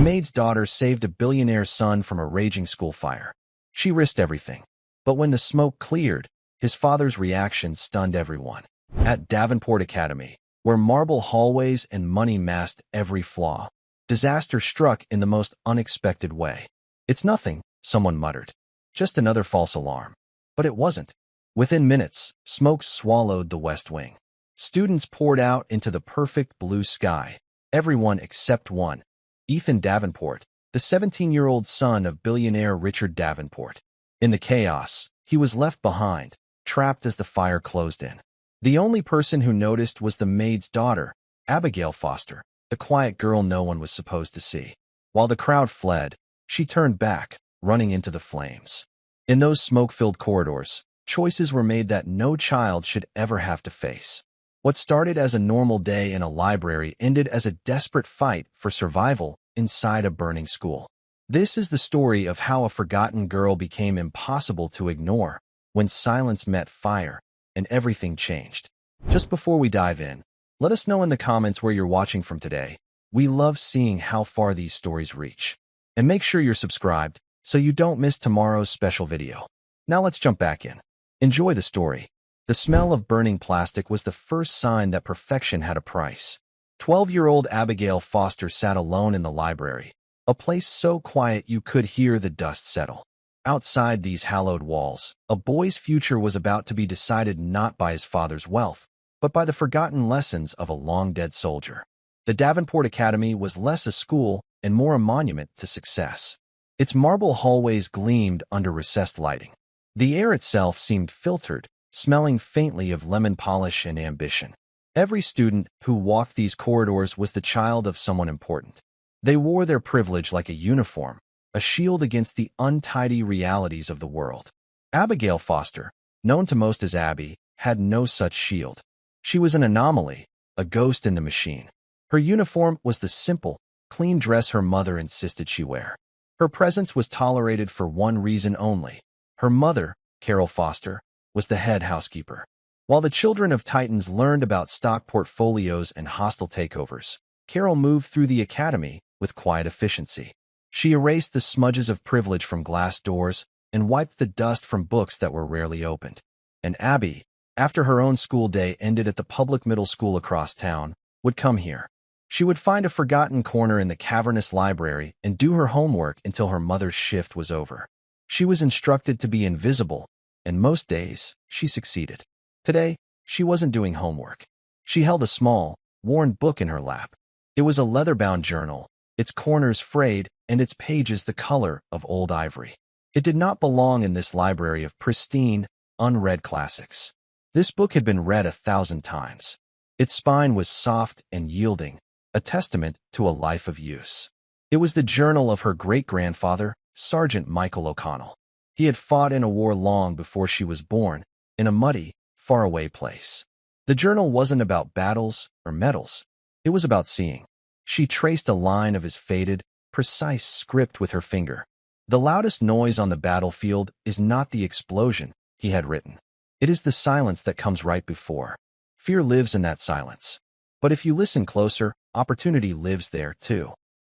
maid's daughter saved a billionaire's son from a raging school fire. She risked everything. But when the smoke cleared, his father's reaction stunned everyone. At Davenport Academy, where marble hallways and money masked every flaw, disaster struck in the most unexpected way. "It's nothing," someone muttered. "Just another false alarm." But it wasn't. Within minutes, smoke swallowed the West Wing. Students poured out into the perfect blue sky, everyone except one, Ethan Davenport, the 17-year-old son of billionaire Richard Davenport. In the chaos, he was left behind, trapped as the fire closed in. The only person who noticed was the maid's daughter, Abigail Foster, the quiet girl no one was supposed to see. While the crowd fled, she turned back, running into the flames. In those smoke-filled corridors, choices were made that no child should ever have to face. What started as a normal day in a library ended as a desperate fight for survival inside a burning school. This is the story of how a forgotten girl became impossible to ignore when silence met fire and everything changed. Just before we dive in, let us know in the comments where you're watching from today. We love seeing how far these stories reach. And make sure you're subscribed so you don't miss tomorrow's special video. Now let's jump back in. Enjoy the story. The smell of burning plastic was the first sign that perfection had a price. 12-year-old Abigail Foster sat alone in the library, a place so quiet you could hear the dust settle. Outside these hallowed walls, a boy's future was about to be decided not by his father's wealth, but by the forgotten lessons of a long-dead soldier. The Davenport Academy was less a school and more a monument to success. Its marble hallways gleamed under recessed lighting. The air itself seemed filtered, smelling faintly of lemon polish and ambition. Every student who walked these corridors was the child of someone important. They wore their privilege like a uniform, a shield against the untidy realities of the world. Abigail Foster, known to most as Abby, had no such shield. She was an anomaly, a ghost in the machine. Her uniform was the simple, clean dress her mother insisted she wear. Her presence was tolerated for one reason only. Her mother, Carol Foster, was the head housekeeper. While the children of Titans learned about stock portfolios and hostile takeovers, Carol moved through the academy with quiet efficiency. She erased the smudges of privilege from glass doors and wiped the dust from books that were rarely opened. And Abby, after her own school day ended at the public middle school across town, would come here. She would find a forgotten corner in the cavernous library and do her homework until her mother's shift was over. She was instructed to be invisible, and most days, she succeeded. Today, she wasn't doing homework. She held a small, worn book in her lap. It was a leather-bound journal, its corners frayed and its pages the color of old ivory. It did not belong in this library of pristine, unread classics. This book had been read 1,000 times. Its spine was soft and yielding, a testament to a life of use. It was the journal of her great-grandfather, Sergeant Michael O'Connell. He had fought in a war long before she was born, in a muddy, faraway place. The journal wasn't about battles or medals. It was about seeing. She traced a line of his faded, precise script with her finger. "The loudest noise on the battlefield is not the explosion," he had written. "It is the silence that comes right before. Fear lives in that silence. But if you listen closer, opportunity lives there, too."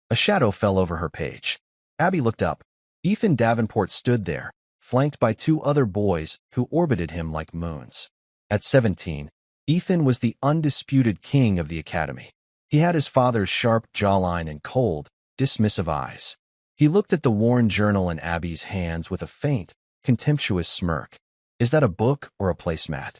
A shadow fell over her page. Abby looked up. Ethan Davenport stood there, flanked by 2 other boys who orbited him like moons. At 17, Ethan was the undisputed king of the academy. He had his father's sharp jawline and cold, dismissive eyes. He looked at the worn journal in Abby's hands with a faint, contemptuous smirk. "Is that a book or a placemat?"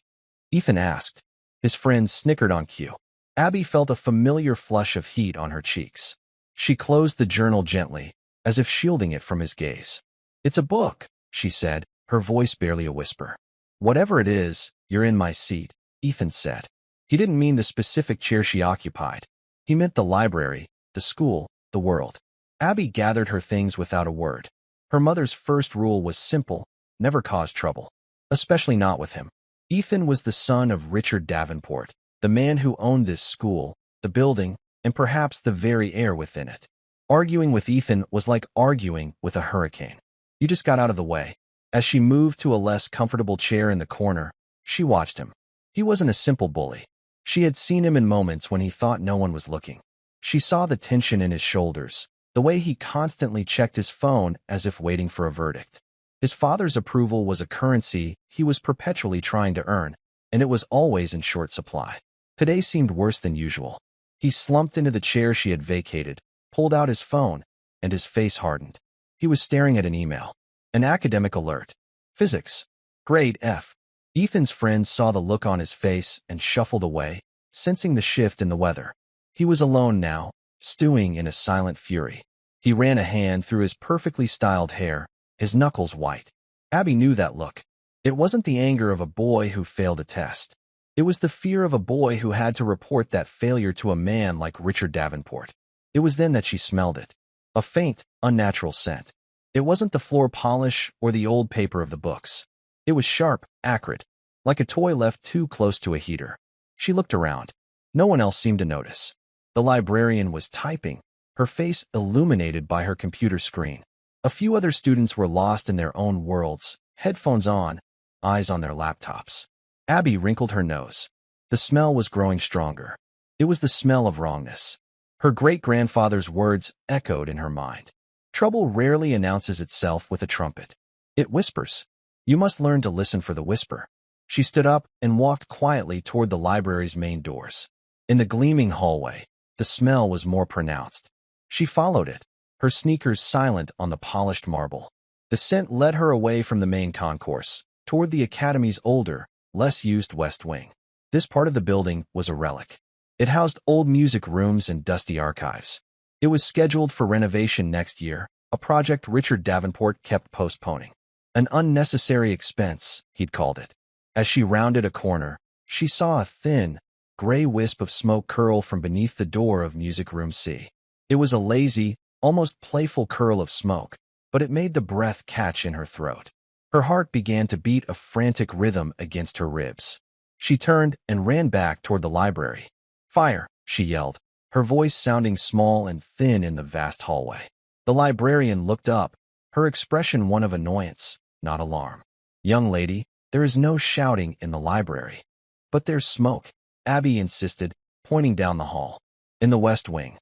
Ethan asked. His friends snickered on cue. Abby felt a familiar flush of heat on her cheeks. She closed the journal gently, as if shielding it from his gaze. "It's a book," she said, her voice barely a whisper. "Whatever it is, you're in my seat," Ethan said. He didn't mean the specific chair she occupied. He meant the library, the school, the world. Abby gathered her things without a word. Her mother's first rule was simple: never cause trouble. Especially not with him. Ethan was the son of Richard Davenport, the man who owned this school, the building, and perhaps the very air within it. Arguing with Ethan was like arguing with a hurricane. You just got out of the way. As she moved to a less comfortable chair in the corner, she watched him. He wasn't a simple bully. She had seen him in moments when he thought no one was looking. She saw the tension in his shoulders, The way he constantly checked his phone as if waiting for a verdict. His father's approval was a currency he was perpetually trying to earn, and it was always in short supply. Today seemed worse than usual. He slumped into the chair she had vacated, pulled out his phone, and his face hardened. He was staring at an email. An academic alert. Physics. Grade F. Ethan's friends saw the look on his face and shuffled away, sensing the shift in the weather. He was alone now, stewing in a silent fury. He ran a hand through his perfectly styled hair, his knuckles white. Abby knew that look. It wasn't the anger of a boy who failed a test. It was the fear of a boy who had to report that failure to a man like Richard Davenport. It was then that she smelled it. A faint, unnatural scent. It wasn't the floor polish or the old paper of the books. It was sharp, acrid, like a toy left too close to a heater. She looked around. No one else seemed to notice. The librarian was typing, her face illuminated by her computer screen. A few other students were lost in their own worlds, headphones on, eyes on their laptops. Abby wrinkled her nose. The smell was growing stronger. It was the smell of wrongness. Her great-grandfather's words echoed in her mind. Trouble rarely announces itself with a trumpet. It whispers. You must learn to listen for the whisper. She stood up and walked quietly toward the library's main doors. In the gleaming hallway, the smell was more pronounced. She followed it, her sneakers silent on the polished marble. The scent led her away from the main concourse, toward the academy's older, less used west wing. This part of the building was a relic. It housed old music rooms and dusty archives. It was scheduled for renovation next year, a project Richard Davenport kept postponing. An unnecessary expense, he'd called it. As she rounded a corner, she saw a thin, gray wisp of smoke curl from beneath the door of Music Room C. It was a lazy, almost playful curl of smoke, but it made the breath catch in her throat. Her heart began to beat a frantic rhythm against her ribs. She turned and ran back toward the library. Fire, she yelled, her voice sounding small and thin in the vast hallway. The librarian looked up, her expression one of annoyance, not alarm. Young lady, there is no shouting in the library. But there's smoke, Abby insisted, pointing down the hall. In the west wing.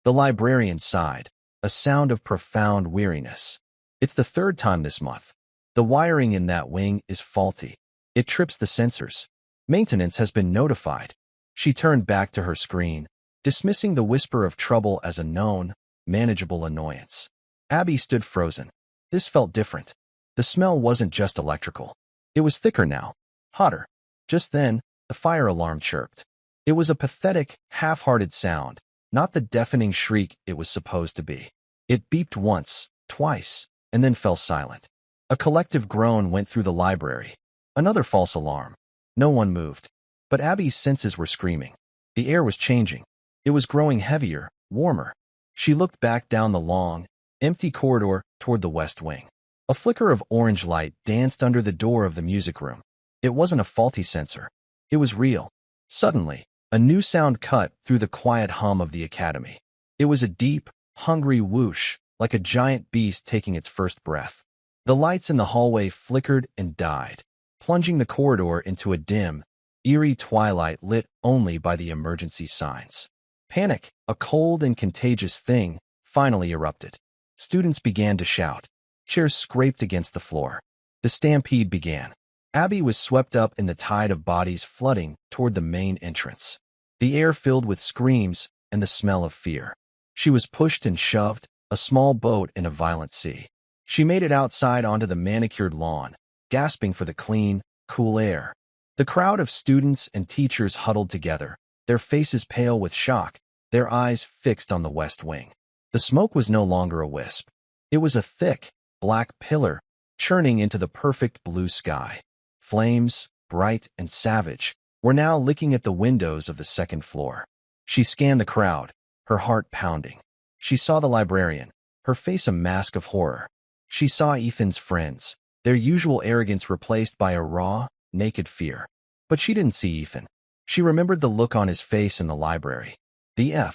The librarian sighed, a sound of profound weariness. It's the third time this month. The wiring in that wing is faulty. It trips the sensors. Maintenance has been notified. She turned back to her screen, dismissing the whisper of trouble as a known, manageable annoyance. Abby stood frozen. This felt different. The smell wasn't just electrical. It was thicker now, hotter. Just then, the fire alarm chirped. It was a pathetic, half-hearted sound, not the deafening shriek it was supposed to be. It beeped once, twice, and then fell silent. A collective groan went through the library. Another false alarm. No one moved. But Abby's senses were screaming. The air was changing. It was growing heavier, warmer. She looked back down the long, empty corridor toward the west wing. A flicker of orange light danced under the door of the music room. It wasn't a faulty sensor. It was real. Suddenly, a new sound cut through the quiet hum of the academy. It was a deep, hungry whoosh, like a giant beast taking its first breath. The lights in the hallway flickered and died, plunging the corridor into a dim, eerie twilight lit only by the emergency signs. Panic, a cold and contagious thing, finally erupted. Students began to shout. Chairs scraped against the floor. The stampede began. Abby was swept up in the tide of bodies flooding toward the main entrance. The air filled with screams and the smell of fear. She was pushed and shoved, a small boat in a violent sea. She made it outside onto the manicured lawn, gasping for the clean, cool air. The crowd of students and teachers huddled together, their faces pale with shock, their eyes fixed on the west wing. The smoke was no longer a wisp. It was a thick, black pillar, churning into the perfect blue sky. Flames, bright and savage, were now licking at the windows of the second floor. She scanned the crowd, her heart pounding. She saw the librarian, her face a mask of horror. She saw Ethan's friends, their usual arrogance replaced by a raw, naked fear. But she didn't see Ethan. She remembered the look on his face in the library. The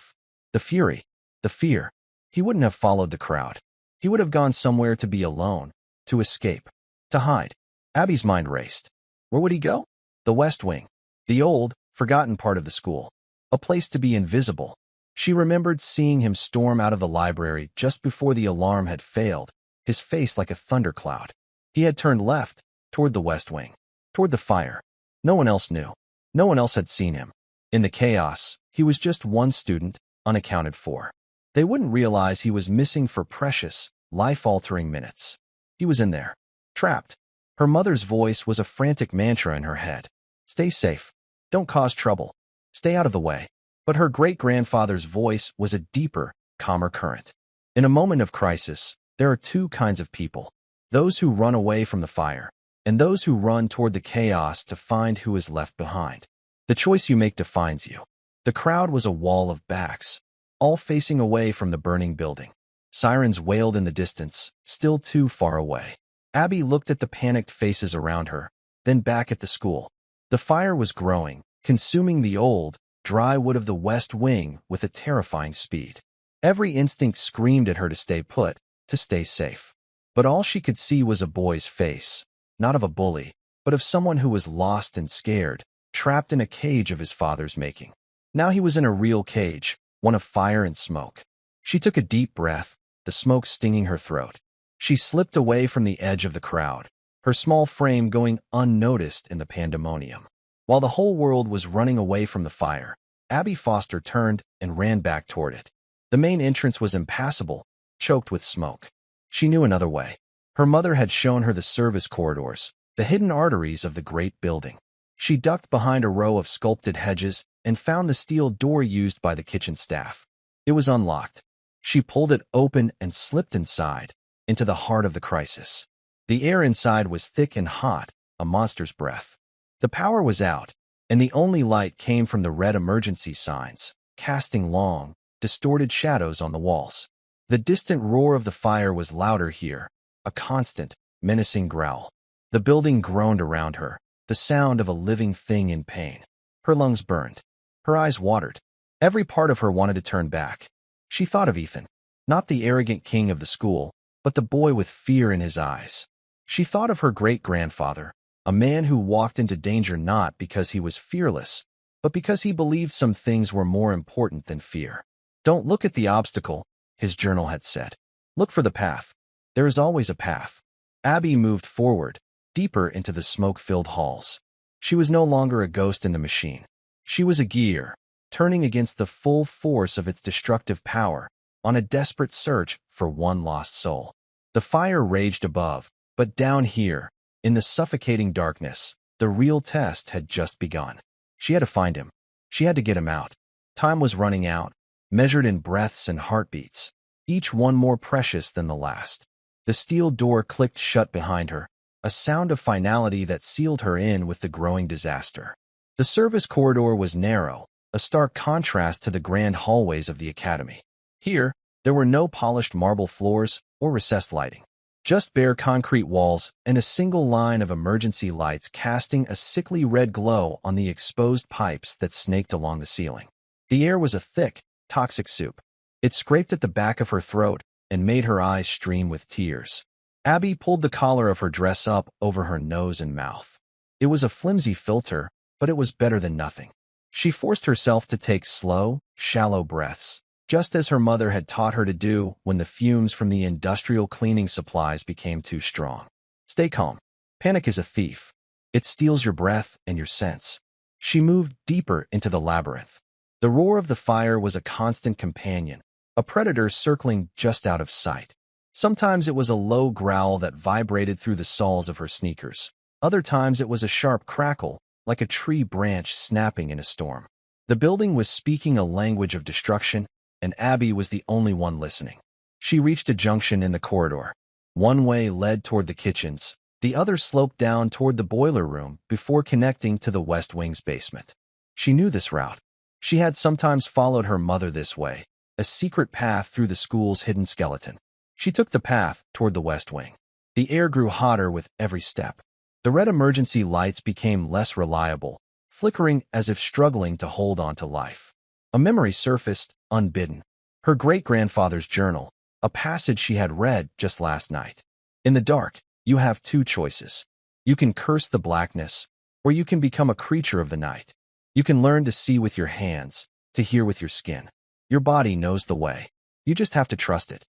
fury, the fear. He wouldn't have followed the crowd. He would have gone somewhere to be alone, to escape, to hide. Abby's mind raced. Where would he go? The West Wing. The old, forgotten part of the school. A place to be invisible. She remembered seeing him storm out of the library just before the alarm had failed, his face like a thundercloud. He had turned left, toward the west wing, toward the fire. No one else knew. No one else had seen him. In the chaos, he was just one student, unaccounted for. They wouldn't realize he was missing for precious, life-altering minutes. He was in there, trapped. Her mother's voice was a frantic mantra in her head. Stay safe. Don't cause trouble. Stay out of the way. But her great-grandfather's voice was a deeper, calmer current. In a moment of crisis, there are two kinds of people: those who run away from the fire, and those who run toward the chaos to find who is left behind. The choice you make defines you. The crowd was a wall of backs, all facing away from the burning building. Sirens wailed in the distance, still too far away. Abby looked at the panicked faces around her, then back at the school. The fire was growing, consuming the old, dry wood of the west wing with a terrifying speed. Every instinct screamed at her to stay put, to stay safe. But all she could see was a boy's face, not of a bully, but of someone who was lost and scared, trapped in a cage of his father's making. Now he was in a real cage, one of fire and smoke. She took a deep breath, the smoke stinging her throat. She slipped away from the edge of the crowd, her small frame going unnoticed in the pandemonium. While the whole world was running away from the fire, Abby Foster turned and ran back toward it. The main entrance was impassable, choked with smoke. She knew another way. Her mother had shown her the service corridors, the hidden arteries of the great building. She ducked behind a row of sculpted hedges and found the steel door used by the kitchen staff. It was unlocked. She pulled it open and slipped inside, into the heart of the crisis. The air inside was thick and hot, a monster's breath. The power was out, and the only light came from the red emergency signs, casting long, distorted shadows on the walls. The distant roar of the fire was louder here, a constant, menacing growl. The building groaned around her, the sound of a living thing in pain. Her lungs burned. Her eyes watered. Every part of her wanted to turn back. She thought of Ethan, not the arrogant king of the school, but the boy with fear in his eyes. She thought of her great-grandfather, a man who walked into danger not because he was fearless, but because he believed some things were more important than fear. Don't look at the obstacle, his journal had said. Look for the path. There is always a path. Abby moved forward, deeper into the smoke-filled halls. She was no longer a ghost in the machine. She was a gear, turning against the full force of its destructive power, on a desperate search for one lost soul. The fire raged above, but down here, in the suffocating darkness, the real test had just begun. She had to find him. She had to get him out. Time was running out, measured in breaths and heartbeats, each one more precious than the last. The steel door clicked shut behind her, a sound of finality that sealed her in with the growing disaster. The service corridor was narrow, a stark contrast to the grand hallways of the academy. Here, there were no polished marble floors or recessed lighting. Just bare concrete walls and a single line of emergency lights casting a sickly red glow on the exposed pipes that snaked along the ceiling. The air was a thick, toxic soup. It scraped at the back of her throat and made her eyes stream with tears. Abby pulled the collar of her dress up over her nose and mouth. It was a flimsy filter, but it was better than nothing. She forced herself to take slow, shallow breaths, just as her mother had taught her to do when the fumes from the industrial cleaning supplies became too strong. Stay calm. Panic is a thief. It steals your breath and your sense. She moved deeper into the labyrinth. The roar of the fire was a constant companion, a predator circling just out of sight. Sometimes it was a low growl that vibrated through the soles of her sneakers. Other times it was a sharp crackle, like a tree branch snapping in a storm. The building was speaking a language of destruction, and Abby was the only one listening. She reached a junction in the corridor. One way led toward the kitchens, the other sloped down toward the boiler room before connecting to the West Wing's basement. She knew this route. She had sometimes followed her mother this way, a secret path through the school's hidden skeleton. She took the path toward the West Wing. The air grew hotter with every step. The red emergency lights became less reliable, flickering as if struggling to hold on to life. A memory surfaced, unbidden. Her great-grandfather's journal, a passage she had read just last night. In the dark, you have two choices. You can curse the blackness, or you can become a creature of the night. You can learn to see with your hands, to hear with your skin. Your body knows the way. You just have to trust it.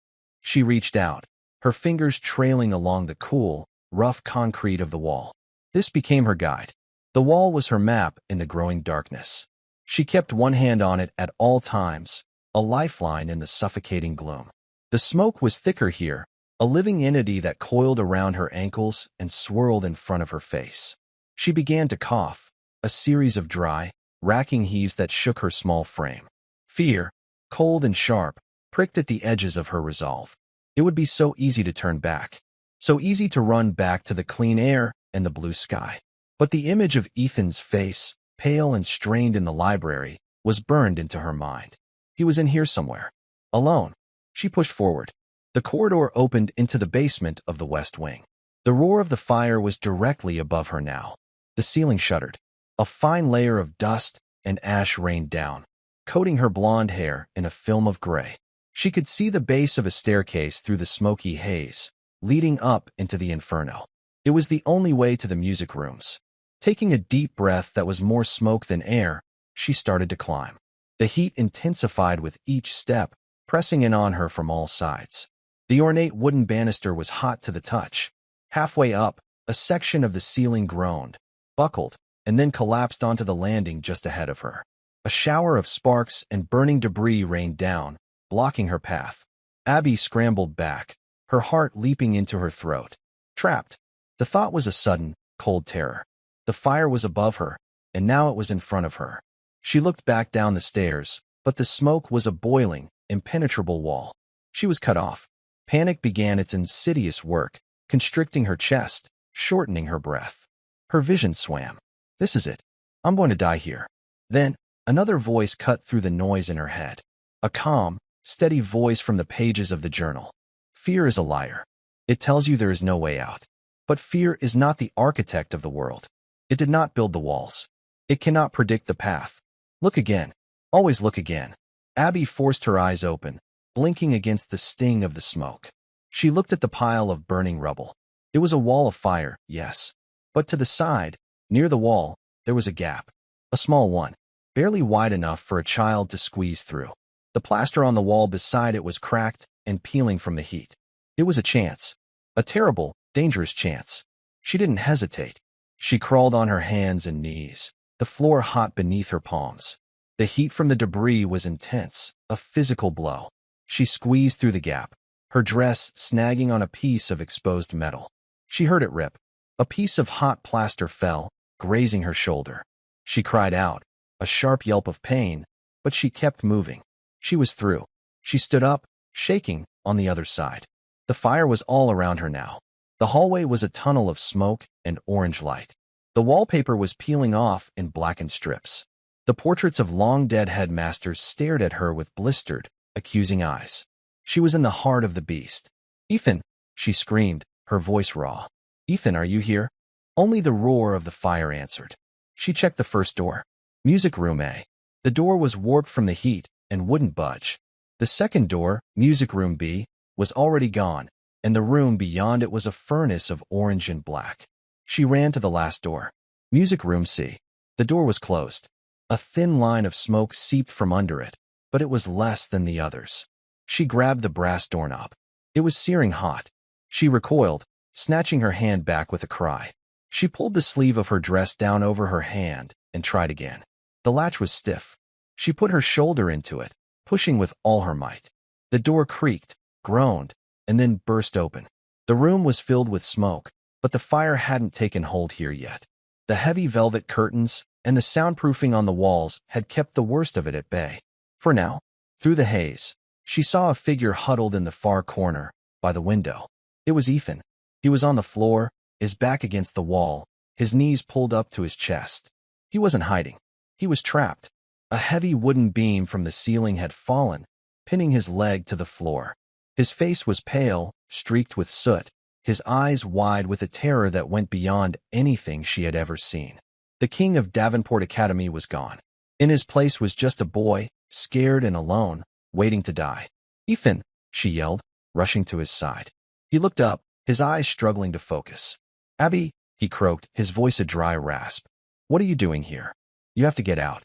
She reached out, her fingers trailing along the cool, rough concrete of the wall. This became her guide. The wall was her map in the growing darkness. She kept one hand on it at all times, a lifeline in the suffocating gloom. The smoke was thicker here, a living entity that coiled around her ankles and swirled in front of her face. She began to cough, a series of dry, racking heaves that shook her small frame. Fear, cold and sharp, pricked at the edges of her resolve. It would be so easy to turn back, so easy to run back to the clean air and the blue sky. But the image of Ethan's face, pale and strained in the library, was burned into her mind. He was in here somewhere. Alone. She pushed forward. The corridor opened into the basement of the West Wing. The roar of the fire was directly above her now. The ceiling shuddered. A fine layer of dust and ash rained down, coating her blonde hair in a film of gray. She could see the base of a staircase through the smoky haze, leading up into the inferno. It was the only way to the music rooms. Taking a deep breath that was more smoke than air, she started to climb. The heat intensified with each step, pressing in on her from all sides. The ornate wooden banister was hot to the touch. Halfway up, a section of the ceiling groaned, buckled, and then collapsed onto the landing just ahead of her. A shower of sparks and burning debris rained down, blocking her path. Abby scrambled back, her heart leaping into her throat. Trapped. The thought was a sudden, cold terror. The fire was above her, and now it was in front of her. She looked back down the stairs, but the smoke was a boiling, impenetrable wall. She was cut off. Panic began its insidious work, constricting her chest, shortening her breath. Her vision swam. This is it. I'm going to die here. Then, another voice cut through the noise in her head. A calm, steady voice from the pages of the journal. Fear is a liar. It tells you there is no way out. But fear is not the architect of the world. It did not build the walls. It cannot predict the path. Look again. Always look again. Abby forced her eyes open, blinking against the sting of the smoke. She looked at the pile of burning rubble. It was a wall of fire, yes. But to the side, near the wall, there was a gap. A small one, barely wide enough for a child to squeeze through. The plaster on the wall beside it was cracked and peeling from the heat. It was a chance. A terrible, dangerous chance. She didn't hesitate. She crawled on her hands and knees, the floor hot beneath her palms. The heat from the debris was intense, a physical blow. She squeezed through the gap, her dress snagging on a piece of exposed metal. She heard it rip. A piece of hot plaster fell, grazing her shoulder. She cried out, a sharp yelp of pain, but she kept moving. She was through. She stood up, shaking, on the other side. The fire was all around her now. The hallway was a tunnel of smoke and orange light. The wallpaper was peeling off in blackened strips. The portraits of long-dead headmasters stared at her with blistered, accusing eyes. She was in the heart of the beast. "Ethan!" she screamed, her voice raw. "Ethan, are you here?" Only the roar of the fire answered. She checked the first door. Music room A. The door was warped from the heat and wouldn't budge. The second door, music room B, was already gone, and the room beyond it was a furnace of orange and black. She ran to the last door. Music room C. The door was closed. A thin line of smoke seeped from under it, but it was less than the others. She grabbed the brass doorknob. It was searing hot. She recoiled, snatching her hand back with a cry. She pulled the sleeve of her dress down over her hand and tried again. The latch was stiff. She put her shoulder into it, pushing with all her might. The door creaked, groaned, and then burst open. The room was filled with smoke, but the fire hadn't taken hold here yet. The heavy velvet curtains and the soundproofing on the walls had kept the worst of it at bay. For now, through the haze, she saw a figure huddled in the far corner, by the window. It was Ethan. He was on the floor, his back against the wall, his knees pulled up to his chest. He wasn't hiding. He was trapped. A heavy wooden beam from the ceiling had fallen, pinning his leg to the floor. His face was pale, streaked with soot, his eyes wide with a terror that went beyond anything she had ever seen. The king of Davenport Academy was gone. In his place was just a boy, scared and alone, waiting to die. "Ethan!" she yelled, rushing to his side. He looked up, his eyes struggling to focus. "Abby," he croaked, his voice a dry rasp. "What are you doing here? You have to get out."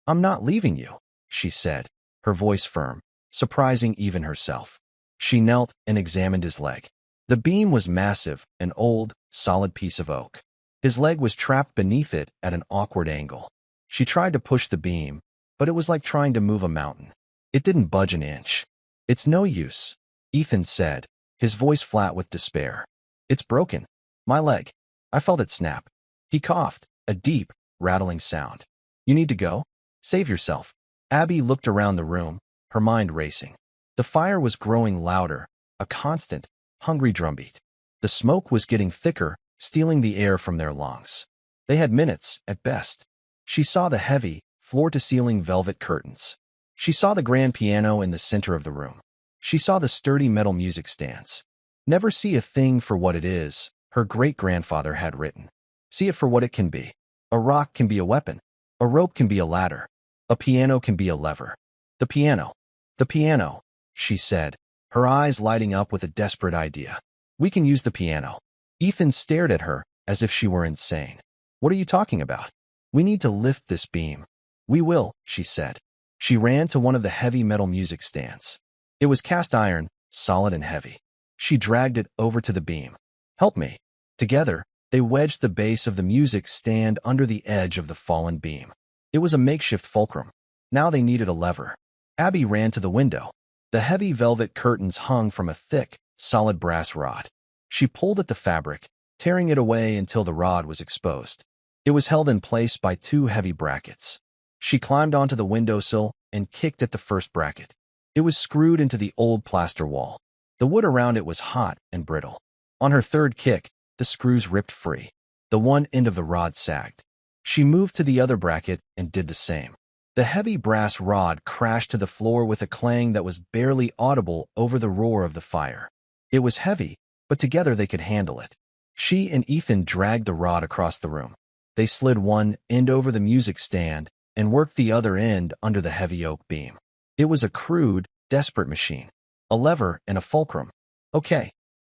"I'm not leaving you," she said, her voice firm, surprising even herself. She knelt and examined his leg. The beam was massive, an old, solid piece of oak. His leg was trapped beneath it at an awkward angle. She tried to push the beam, but it was like trying to move a mountain. It didn't budge an inch. "It's no use," Ethan said, his voice flat with despair. "It's broken. My leg. I felt it snap." He coughed, a deep, rattling sound. "You need to go? Save yourself." Abby looked around the room, her mind racing. The fire was growing louder, a constant, hungry drumbeat. The smoke was getting thicker, stealing the air from their lungs. They had minutes, at best. She saw the heavy, floor-to-ceiling velvet curtains. She saw the grand piano in the center of the room. She saw the sturdy metal music stands. "Never see a thing for what it is," her great-grandfather had written. "See it for what it can be. A rock can be a weapon. A rope can be a ladder. A piano can be a lever." "The piano. The piano," she said, her eyes lighting up with a desperate idea. "We can use the piano." Ethan stared at her as if she were insane. "What are you talking about? We need to lift this beam." "We will," she said. She ran to one of the heavy metal music stands. It was cast iron, solid and heavy. She dragged it over to the beam. "Help me." Together, they wedged the base of the music stand under the edge of the fallen beam. It was a makeshift fulcrum. Now they needed a lever. Abby ran to the window. The heavy velvet curtains hung from a thick, solid brass rod. She pulled at the fabric, tearing it away until the rod was exposed. It was held in place by two heavy brackets. She climbed onto the windowsill and kicked at the first bracket. It was screwed into the old plaster wall. The wood around it was hot and brittle. On her third kick, the screws ripped free. The one end of the rod sagged. She moved to the other bracket and did the same. The heavy brass rod crashed to the floor with a clang that was barely audible over the roar of the fire. It was heavy, but together they could handle it. She and Ethan dragged the rod across the room. They slid one end over the music stand and worked the other end under the heavy oak beam. It was a crude, desperate machine. A lever and a fulcrum. "Okay,"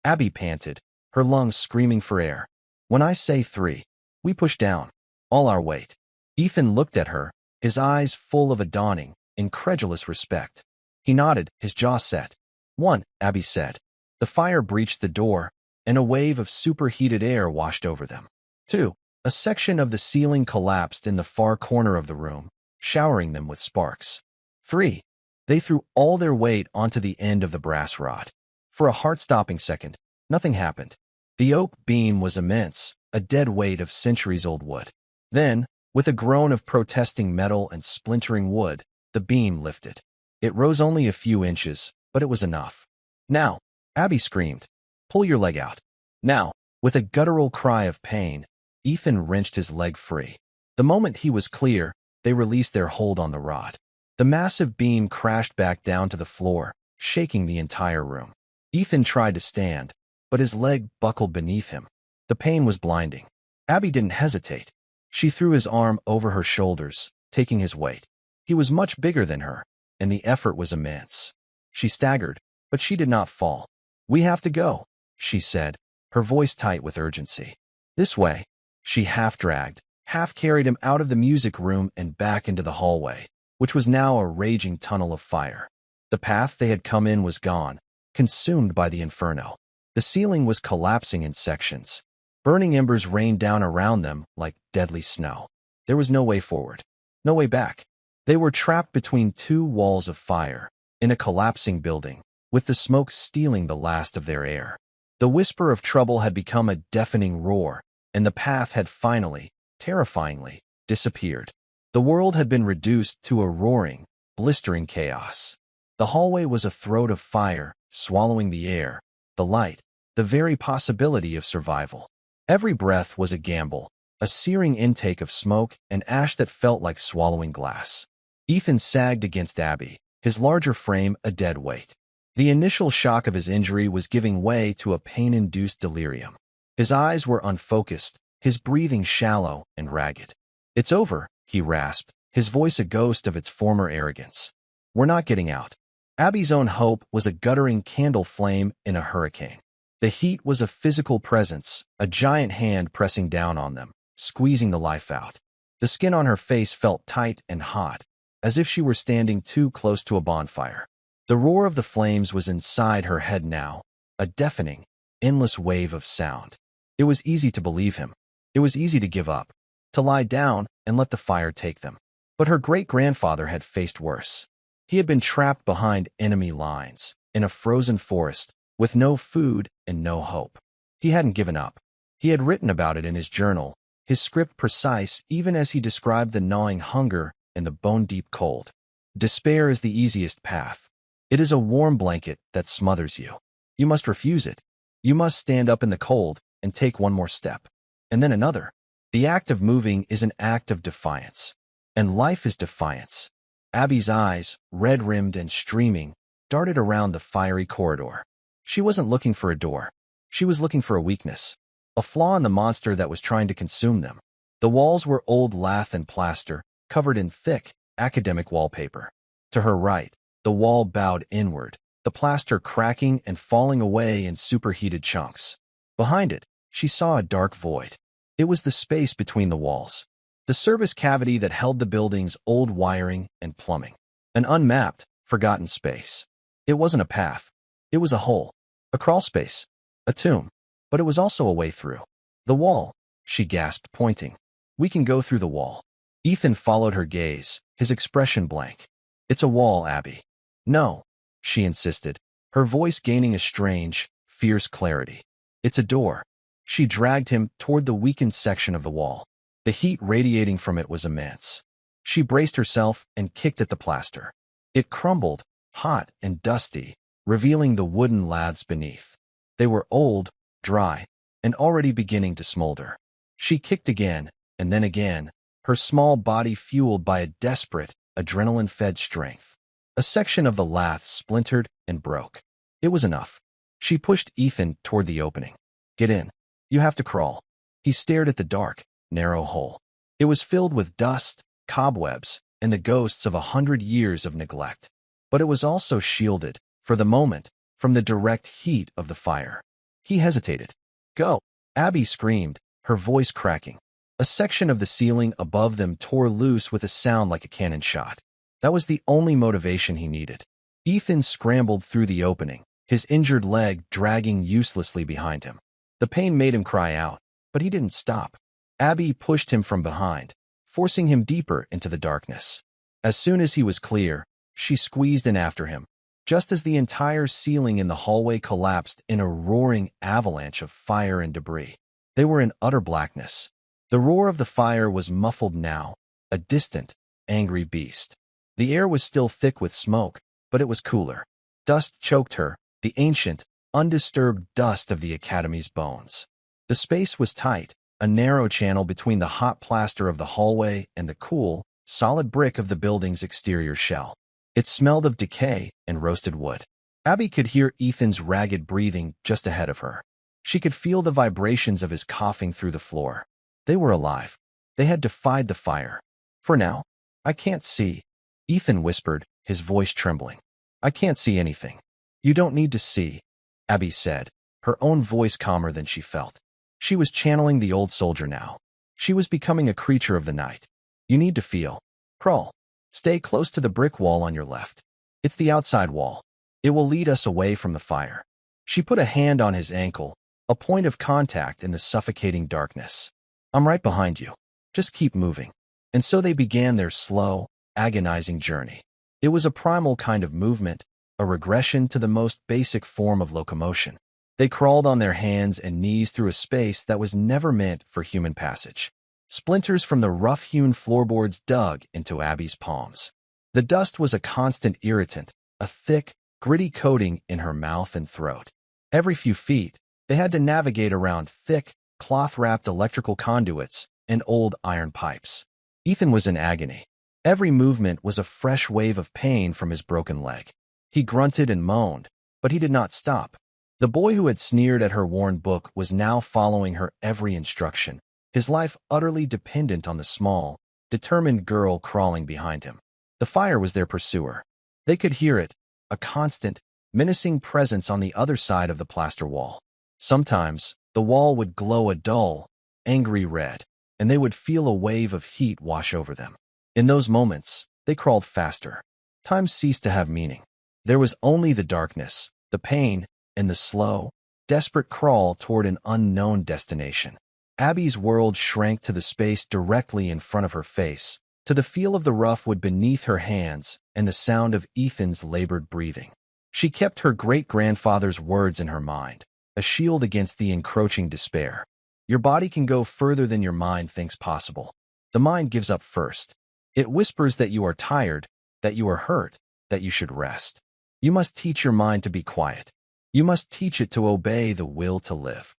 Abby panted, her lungs screaming for air. "When I say 3, we push down. All our weight." Ethan looked at her, his eyes full of a dawning, incredulous respect. He nodded, his jaw set. "1," Abby said. The fire breached the door, and a wave of superheated air washed over them. 2. A section of the ceiling collapsed in the far corner of the room, showering them with sparks. 3. They threw all their weight onto the end of the brass rod. For a heart-stopping second, nothing happened. The oak beam was immense, a dead weight of centuries-old wood. Then, with a groan of protesting metal and splintering wood, the beam lifted. It rose only a few inches, but it was enough. "Now," Abby screamed, "pull your leg out." "Now." With a guttural cry of pain, Ethan wrenched his leg free. The moment he was clear, they released their hold on the rod. The massive beam crashed back down to the floor, shaking the entire room. Ethan tried to stand, but his leg buckled beneath him. The pain was blinding. Abby didn't hesitate. She threw his arm over her shoulders, taking his weight. He was much bigger than her, and the effort was immense. She staggered, but she did not fall. "We have to go," she said, her voice tight with urgency. "This way." She half-dragged, half-carried him out of the music room and back into the hallway, which was now a raging tunnel of fire. The path they had come in was gone, consumed by the inferno. The ceiling was collapsing in sections. Burning embers rained down around them like deadly snow. There was no way forward, no way back. They were trapped between two walls of fire, in a collapsing building, with the smoke stealing the last of their air. The whisper of trouble had become a deafening roar, and the path had finally, terrifyingly, disappeared. The world had been reduced to a roaring, blistering chaos. The hallway was a throat of fire, swallowing the air, the light, the very possibility of survival. Every breath was a gamble, a searing intake of smoke and ash that felt like swallowing glass. Ethan sagged against Abby, his larger frame a dead weight. The initial shock of his injury was giving way to a pain-induced delirium. His eyes were unfocused, his breathing shallow and ragged. "It's over," he rasped, his voice a ghost of its former arrogance. "We're not getting out." Abby's own hope was a guttering candle flame in a hurricane. The heat was a physical presence, a giant hand pressing down on them, squeezing the life out. The skin on her face felt tight and hot, as if she were standing too close to a bonfire. The roar of the flames was inside her head now, a deafening, endless wave of sound. It was easy to believe him. It was easy to give up, to lie down and let the fire take them. But her great-grandfather had faced worse. He had been trapped behind enemy lines, in a frozen forest, with no food and no hope. He hadn't given up. He had written about it in his journal, his script precise even as he described the gnawing hunger and the bone-deep cold. Despair is the easiest path. It is a warm blanket that smothers you. You must refuse it. You must stand up in the cold and take one more step, and then another. The act of moving is an act of defiance. And life is defiance. Abby's eyes, red-rimmed and streaming, darted around the fiery corridor. She wasn't looking for a door. She was looking for a weakness, a flaw in the monster that was trying to consume them. The walls were old lath and plaster, covered in thick, academic wallpaper. To her right, the wall bowed inward, the plaster cracking and falling away in superheated chunks. Behind it, she saw a dark void. It was the space between the walls, the service cavity that held the building's old wiring and plumbing. An unmapped, forgotten space. It wasn't a path. It was a hole, a crawl space, a tomb. But it was also a way through. The wall, she gasped, pointing. We can go through the wall. Ethan followed her gaze, his expression blank. It's a wall, Abby. No, she insisted, her voice gaining a strange, fierce clarity. It's a door. She dragged him toward the weakened section of the wall. The heat radiating from it was immense. She braced herself and kicked at the plaster. It crumbled, hot and dusty, revealing the wooden laths beneath. They were old, dry, and already beginning to smolder. She kicked again, and then again, her small body fueled by a desperate, adrenaline-fed strength. A section of the lath splintered and broke. It was enough. She pushed Ethan toward the opening. Get in. You have to crawl. He stared at the dark, narrow hole. It was filled with dust, cobwebs, and the ghosts of 100 years of neglect. But it was also shielded, for the moment, from the direct heat of the fire. He hesitated. Go! Abby screamed, her voice cracking. A section of the ceiling above them tore loose with a sound like a cannon shot. That was the only motivation he needed. Ethan scrambled through the opening, his injured leg dragging uselessly behind him. The pain made him cry out, but he didn't stop. Abby pushed him from behind, forcing him deeper into the darkness. As soon as he was clear, she squeezed in after him, just as the entire ceiling in the hallway collapsed in a roaring avalanche of fire and debris. They were in utter blackness. The roar of the fire was muffled now, a distant, angry beast. The air was still thick with smoke, but it was cooler. Dust choked her, the ancient, undisturbed dust of the Academy's bones. The space was tight, a narrow channel between the hot plaster of the hallway and the cool, solid brick of the building's exterior shell. It smelled of decay and roasted wood. Abby could hear Ethan's ragged breathing just ahead of her. She could feel the vibrations of his coughing through the floor. They were alive. They had defied the fire. For now, I can't see, Ethan whispered, his voice trembling. I can't see anything. You don't need to see, Abby said, her own voice calmer than she felt. She was channeling the old soldier now. She was becoming a creature of the night. You need to feel. Crawl. Stay close to the brick wall on your left. It's the outside wall. It will lead us away from the fire. She put a hand on his ankle, a point of contact in the suffocating darkness. I'm right behind you. Just keep moving. And so they began their slow, agonizing journey. It was a primal kind of movement, a regression to the most basic form of locomotion. They crawled on their hands and knees through a space that was never meant for human passage. Splinters from the rough-hewn floorboards dug into Abby's palms. The dust was a constant irritant, a thick, gritty coating in her mouth and throat. Every few feet, they had to navigate around thick, cloth-wrapped electrical conduits and old iron pipes. Ethan was in agony. Every movement was a fresh wave of pain from his broken leg. He grunted and moaned, but he did not stop. The boy who had sneered at her worn book was now following her every instruction, his life utterly dependent on the small, determined girl crawling behind him. The fire was their pursuer. They could hear it, a constant, menacing presence on the other side of the plaster wall. Sometimes, the wall would glow a dull, angry red, and they would feel a wave of heat wash over them. In those moments, They crawled faster. Time ceased to have meaning. There was only the darkness, the pain, and the slow, desperate crawl toward an unknown destination. Abby's world shrank to the space directly in front of her face, to the feel of the rough wood beneath her hands and the sound of Ethan's labored breathing. She kept her great-grandfather's words in her mind, a shield against the encroaching despair. Your body can go further than your mind thinks possible. The mind gives up first. It whispers that you are tired, that you are hurt, that you should rest. You must teach your mind to be quiet. You must teach it to obey the will to live.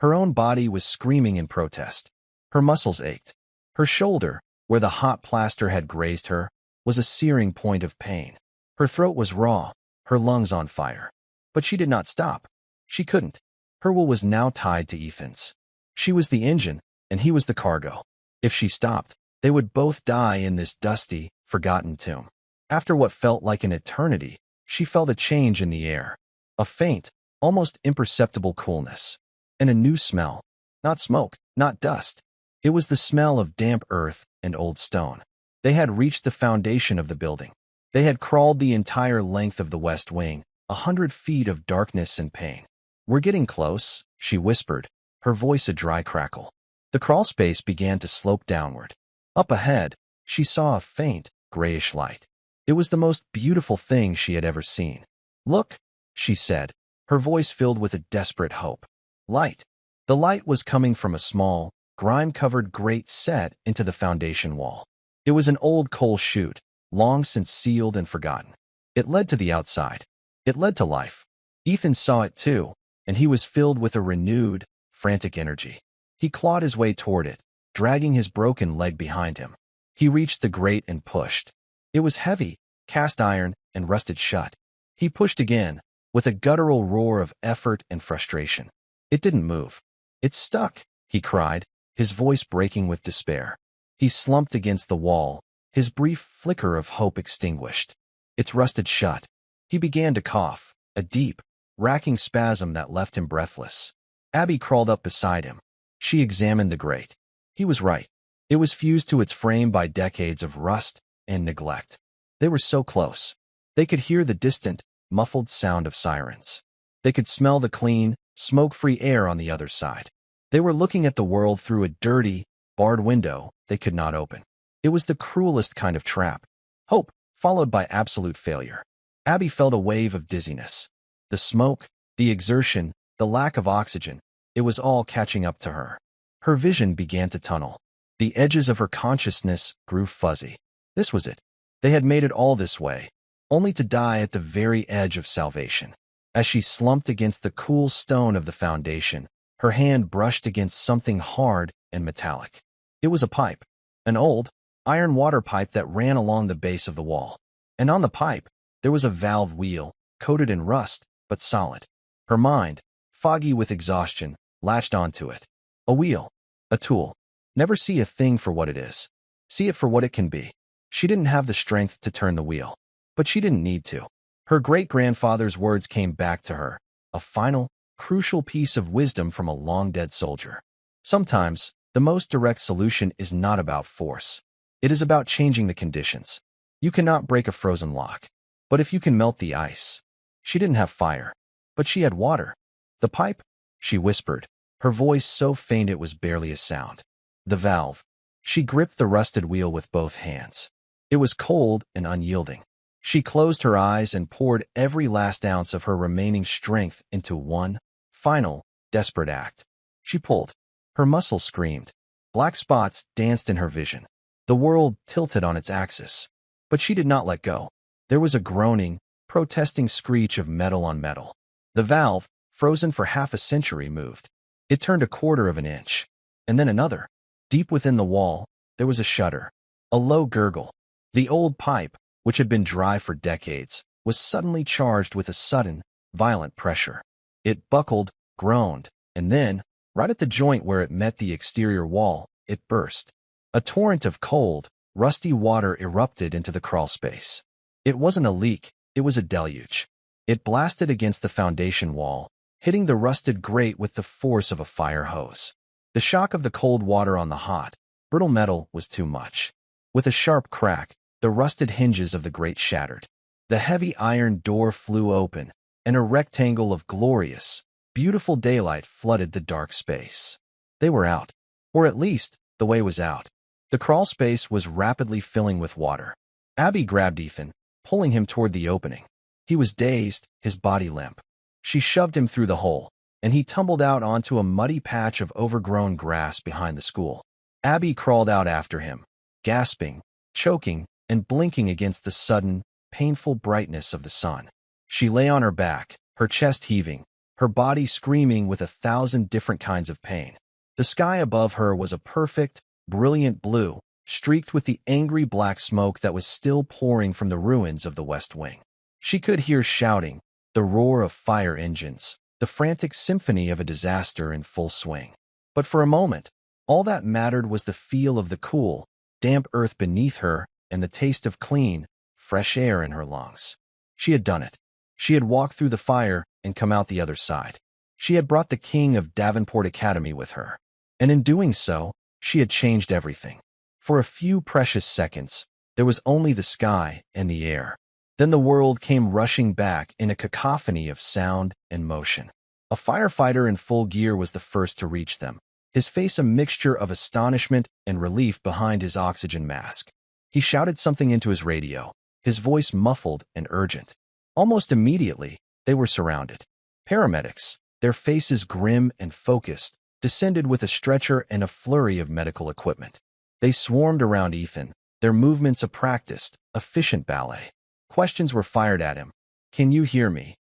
Her own body was screaming in protest. Her muscles ached. Her shoulder, where the hot plaster had grazed her, was a searing point of pain. Her throat was raw, her lungs on fire. But she did not stop. She couldn't. Her will was now tied to Ethan's. She was the engine, and he was the cargo. If she stopped, they would both die in this dusty, forgotten tomb. After what felt like an eternity, she felt a change in the air. A faint, almost imperceptible coolness. And a new smell. Not smoke, not dust. It was the smell of damp earth and old stone. They had reached the foundation of the building. They had crawled the entire length of the west wing, 100 feet of darkness and pain. "We're getting close," she whispered, her voice a dry crackle. The crawl space began to slope downward. Up ahead, she saw a faint, grayish light. It was the most beautiful thing she had ever seen. "Look," she said, her voice filled with a desperate hope. Light. The light was coming from a small, grime-covered grate set into the foundation wall. It was an old coal chute, long since sealed and forgotten. It led to the outside. It led to life. Ethan saw it too, and he was filled with a renewed, frantic energy. He clawed his way toward it, dragging his broken leg behind him. He reached the grate and pushed. It was heavy, cast iron, and rusted shut. He pushed again, with a guttural roar of effort and frustration. It didn't move. "It's stuck," he cried, his voice breaking with despair. He slumped against the wall, his brief flicker of hope extinguished. "It's rusted shut." He began to cough, a deep, racking spasm that left him breathless. Abby crawled up beside him. She examined the grate. He was right. It was fused to its frame by decades of rust and neglect. They were so close. They could hear the distant, muffled sound of sirens. They could smell the clean, smoke-free air on the other side. They were looking at the world through a dirty, barred window they could not open. It was the cruelest kind of trap. Hope, followed by absolute failure. Abby felt a wave of dizziness. The smoke, the exertion, the lack of oxygen, it was all catching up to her. Her vision began to tunnel. The edges of her consciousness grew fuzzy. This was it. They had made it all this way, only to die at the very edge of salvation. As she slumped against the cool stone of the foundation, her hand brushed against something hard and metallic. It was a pipe, an old, iron water pipe that ran along the base of the wall. And on the pipe, there was a valve wheel, coated in rust, but solid. Her mind, foggy with exhaustion, latched onto it. A wheel, a tool. Never see a thing for what it is. See it for what it can be. She didn't have the strength to turn the wheel, but she didn't need to. Her great-grandfather's words came back to her, a final, crucial piece of wisdom from a long-dead soldier. Sometimes, the most direct solution is not about force. It is about changing the conditions. You cannot break a frozen lock, but if you can melt the ice. She didn't have fire, but she had water. "The pipe?" she whispered, her voice so faint it was barely a sound. "The valve." She gripped the rusted wheel with both hands. It was cold and unyielding. She closed her eyes and poured every last ounce of her remaining strength into one, final, desperate act. She pulled. Her muscles screamed. Black spots danced in her vision. The world tilted on its axis. But she did not let go. There was a groaning, protesting screech of metal on metal. The valve, frozen for half a century, moved. It turned a quarter of an inch. And then another. Deep within the wall, there was a shudder. A low gurgle. The old pipe, which had been dry for decades, was suddenly charged with a sudden, violent pressure. It buckled, groaned, and then, right at the joint where it met the exterior wall, it burst. A torrent of cold, rusty water erupted into the crawlspace. It wasn't a leak, it was a deluge. It blasted against the foundation wall, hitting the rusted grate with the force of a fire hose. The shock of the cold water on the hot, brittle metal was too much. With a sharp crack, the rusted hinges of the grate shattered. The heavy iron door flew open, and a rectangle of glorious, beautiful daylight flooded the dark space. They were out. Or at least, the way was out. The crawl space was rapidly filling with water. Abby grabbed Ethan, pulling him toward the opening. He was dazed, his body limp. She shoved him through the hole, and he tumbled out onto a muddy patch of overgrown grass behind the school. Abby crawled out after him, gasping, choking, and blinking against the sudden, painful brightness of the sun. She lay on her back, her chest heaving, her body screaming with 1,000 different kinds of pain. The sky above her was a perfect, brilliant blue, streaked with the angry black smoke that was still pouring from the ruins of the West Wing. She could hear shouting, the roar of fire engines, the frantic symphony of a disaster in full swing. But for a moment, all that mattered was the feel of the cool, damp earth beneath her and the taste of clean, fresh air in her lungs. She had done it. She had walked through the fire and come out the other side. She had brought the king of Davenport Academy with her. And in doing so, she had changed everything. For a few precious seconds, there was only the sky and the air. Then the world came rushing back in a cacophony of sound and motion. A firefighter in full gear was the first to reach them, his face a mixture of astonishment and relief behind his oxygen mask. He shouted something into his radio, his voice muffled and urgent. Almost immediately, they were surrounded. Paramedics, their faces grim and focused, descended with a stretcher and a flurry of medical equipment. They swarmed around Ethan, their movements a practiced, efficient ballet. Questions were fired at him. Can you hear me?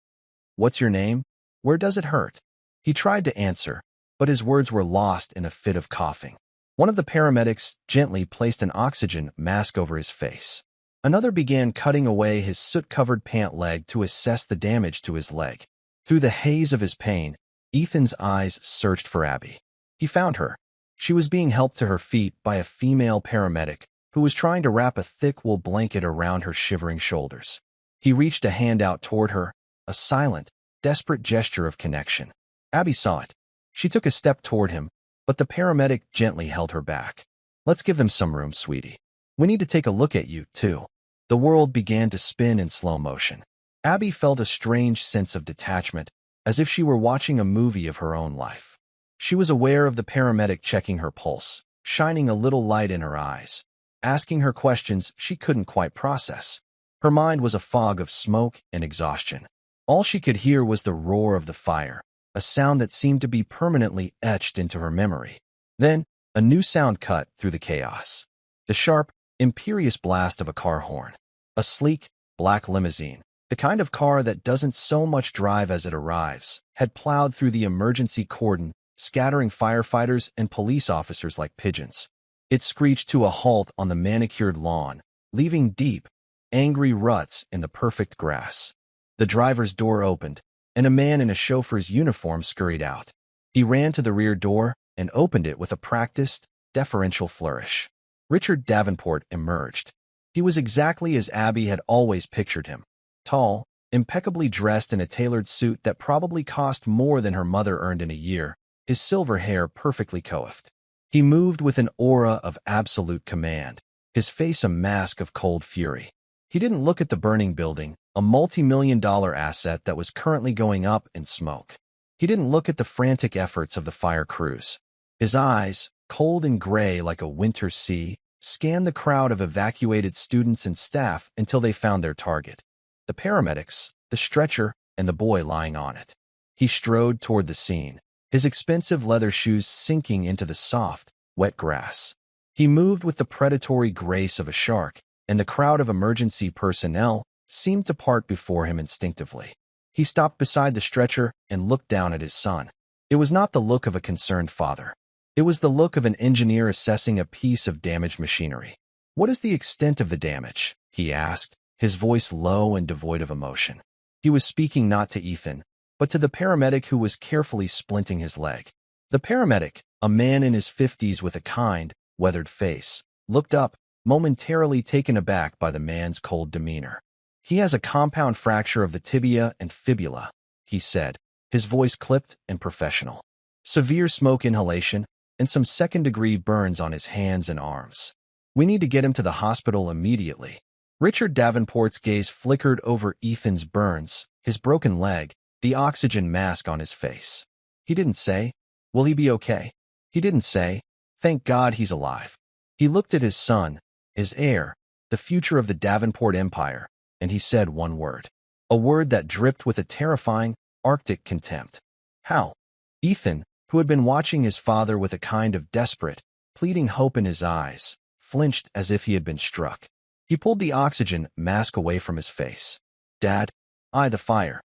What's your name? Where does it hurt? He tried to answer, but his words were lost in a fit of coughing. One of the paramedics gently placed an oxygen mask over his face. Another began cutting away his soot-covered pant leg to assess the damage to his leg. Through the haze of his pain, Ethan's eyes searched for Abby. He found her. She was being helped to her feet by a female paramedic who was trying to wrap a thick wool blanket around her shivering shoulders. He reached a hand out toward her, a silent, desperate gesture of connection. Abby saw it. She took a step toward him, but the paramedic gently held her back. Let's give them some room, sweetie. We need to take a look at you, too. The world began to spin in slow motion. Abby felt a strange sense of detachment, as if she were watching a movie of her own life. She was aware of the paramedic checking her pulse, shining a little light in her eyes, asking her questions she couldn't quite process. Her mind was a fog of smoke and exhaustion. All she could hear was the roar of the fire, a sound that seemed to be permanently etched into her memory. Then, a new sound cut through the chaos. The sharp, imperious blast of a car horn. A sleek, black limousine, the kind of car that doesn't so much drive as it arrives, had plowed through the emergency cordon, scattering firefighters and police officers like pigeons. It screeched to a halt on the manicured lawn, leaving deep, angry ruts in the perfect grass. The driver's door opened, and a man in a chauffeur's uniform scurried out. He ran to the rear door and opened it with a practiced, deferential flourish. Richard Davenport emerged. He was exactly as Abby had always pictured him. Tall, impeccably dressed in a tailored suit that probably cost more than her mother earned in a year, his silver hair perfectly coiffed. He moved with an aura of absolute command, his face a mask of cold fury. He didn't look at the burning building, a multi-million-dollar asset that was currently going up in smoke. He didn't look at the frantic efforts of the fire crews. His eyes, cold and gray like a winter sea, scanned the crowd of evacuated students and staff until they found their target. The paramedics, the stretcher, and the boy lying on it. He strode toward the scene, his expensive leather shoes sinking into the soft, wet grass. He moved with the predatory grace of a shark, and the crowd of emergency personnel seemed to part before him instinctively. He stopped beside the stretcher and looked down at his son. It was not the look of a concerned father. It was the look of an engineer assessing a piece of damaged machinery. "What is the extent of the damage?" he asked, his voice low and devoid of emotion. He was speaking not to Ethan, but to the paramedic who was carefully splinting his leg. The paramedic, a man in his 50s with a kind, weathered face, looked up, momentarily taken aback by the man's cold demeanor. "He has a compound fracture of the tibia and fibula," he said, his voice clipped and professional. "Severe smoke inhalation, and some second-degree burns on his hands and arms." We need to get him to the hospital immediately. Richard Davenport's gaze flickered over Ethan's burns, his broken leg, the oxygen mask on his face. He didn't say, "Will he be okay?" He didn't say, "Thank God he's alive." He looked at his son, his heir, the future of the Davenport Empire, and he said one word. A word that dripped with a terrifying, Arctic contempt. How? Ethan, who had been watching his father with a kind of desperate, pleading hope in his eyes, flinched as if he had been struck. He pulled the oxygen mask away from his face. "Dad, the fire."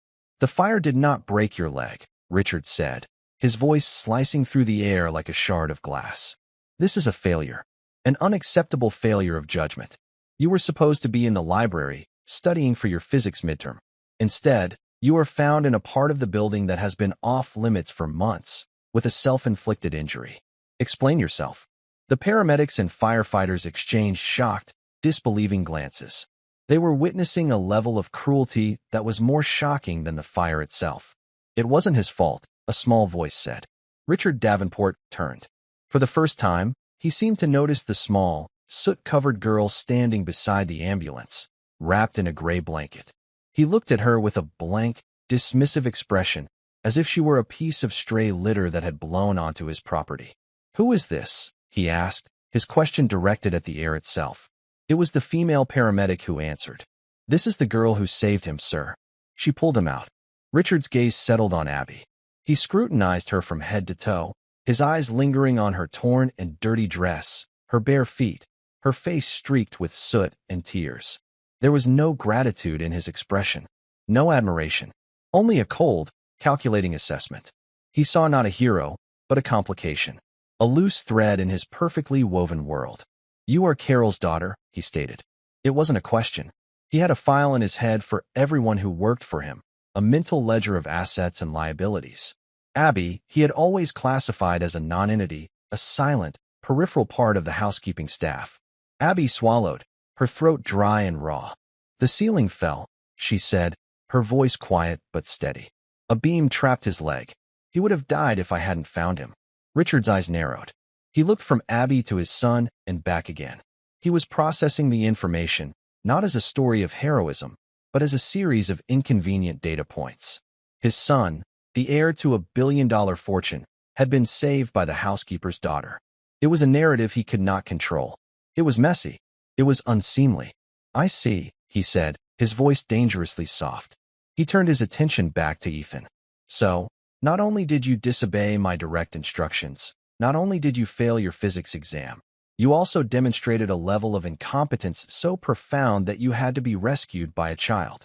"The fire did not break your leg," Richard said, his voice slicing through the air like a shard of glass. "This is a failure, an unacceptable failure of judgment. You were supposed to be in the library, studying for your physics midterm. Instead, you are found in a part of the building that has been off limits for months, with a self-inflicted injury. Explain yourself." The paramedics and firefighters exchanged shocked, disbelieving glances. They were witnessing a level of cruelty that was more shocking than the fire itself. "It wasn't his fault," a small voice said. Richard Davenport turned. For the first time, he seemed to notice the small, soot-covered girl standing beside the ambulance, wrapped in a gray blanket. He looked at her with a blank, dismissive expression, as if she were a piece of stray litter that had blown onto his property. "Who is this?" he asked, his question directed at the air itself. It was the female paramedic who answered. "This is the girl who saved him, sir." She pulled him out. Richard's gaze settled on Abby. He scrutinized her from head to toe, his eyes lingering on her torn and dirty dress, her bare feet, her face streaked with soot and tears. There was no gratitude in his expression, no admiration, only a cold, calculating assessment. He saw not a hero, but a complication, a loose thread in his perfectly woven world. "You are Carol's daughter," he stated. It wasn't a question. He had a file in his head for everyone who worked for him, a mental ledger of assets and liabilities. Abby, he had always classified as a nonentity, a silent, peripheral part of the housekeeping staff. Abby swallowed, her throat dry and raw. "The ceiling fell," she said, her voice quiet but steady. "A beam trapped his leg. He would have died if I hadn't found him." Richard's eyes narrowed. He looked from Abby to his son and back again. He was processing the information, not as a story of heroism, but as a series of inconvenient data points. His son, the heir to a billion-dollar fortune, had been saved by the housekeeper's daughter. It was a narrative he could not control. It was messy. It was unseemly. "I see," he said, his voice dangerously soft. He turned his attention back to Ethan. "So, not only did you disobey my direct instructions, not only did you fail your physics exam, you also demonstrated a level of incompetence so profound that you had to be rescued by a child."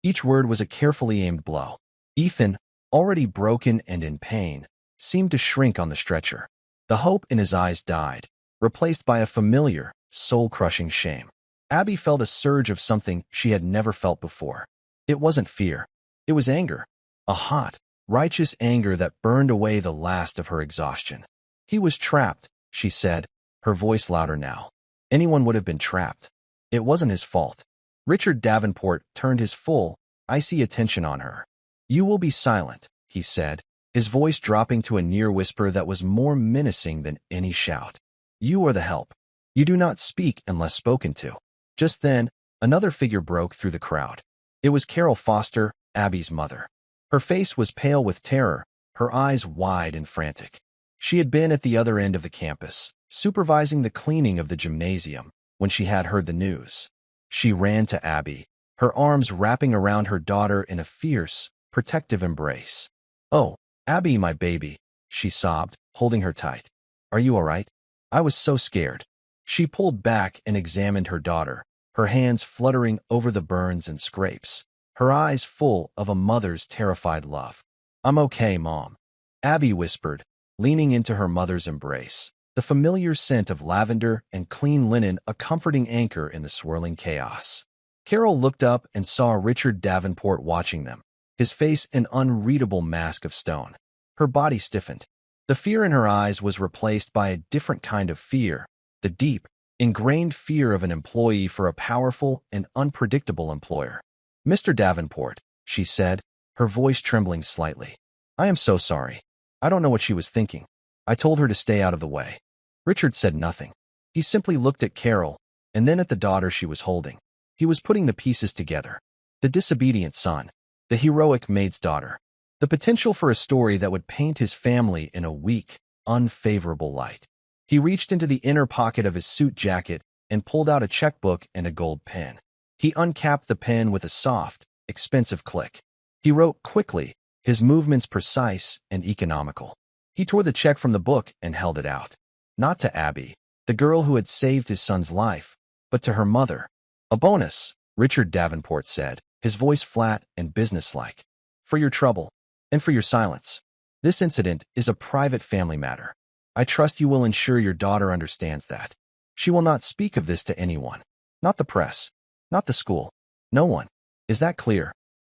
Each word was a carefully aimed blow. Ethan, already broken and in pain, seemed to shrink on the stretcher. The hope in his eyes died, replaced by a familiar, soul-crushing shame. Abby felt a surge of something she had never felt before. It wasn't fear. It was anger. A hot, righteous anger that burned away the last of her exhaustion. "He was trapped," she said, her voice louder now. Anyone would have been trapped. It wasn't his fault. Richard Davenport turned his full, icy attention on her. "You will be silent," he said, his voice dropping to a near whisper that was more menacing than any shout. "You are the help. You do not speak unless spoken to." Just then, another figure broke through the crowd. It was Carol Foster, Abby's mother. Her face was pale with terror, her eyes wide and frantic. She had been at the other end of the campus, supervising the cleaning of the gymnasium, when she had heard the news. She ran to Abby, her arms wrapping around her daughter in a fierce, protective embrace. "Oh, Abby, my baby," she sobbed, holding her tight. "Are you all right? I was so scared." She pulled back and examined her daughter, her hands fluttering over the burns and scrapes, her eyes full of a mother's terrified love. "I'm okay, Mom," Abby whispered, leaning into her mother's embrace, the familiar scent of lavender and clean linen a comforting anchor in the swirling chaos. Carol looked up and saw Richard Davenport watching them, his face an unreadable mask of stone. Her body stiffened. The fear in her eyes was replaced by a different kind of fear, the deep, ingrained fear of an employee for a powerful and unpredictable employer. "Mr. Davenport," she said, her voice trembling slightly. "I am so sorry. I don't know what she was thinking. I told her to stay out of the way." Richard said nothing. He simply looked at Carol, and then at the daughter she was holding. He was putting the pieces together. The disobedient son, the heroic maid's daughter, the potential for a story that would paint his family in a weak, unfavorable light. He reached into the inner pocket of his suit jacket and pulled out a checkbook and a gold pen. He uncapped the pen with a soft, expensive click. He wrote quickly, his movements precise and economical. He tore the check from the book and held it out. Not to Abby, the girl who had saved his son's life, but to her mother. "A bonus," Richard Davenport said, his voice flat and businesslike. "For your trouble, and for your silence. This incident is a private family matter. I trust you will ensure your daughter understands that. She will not speak of this to anyone. Not the press. Not the school. No one. Is that clear?"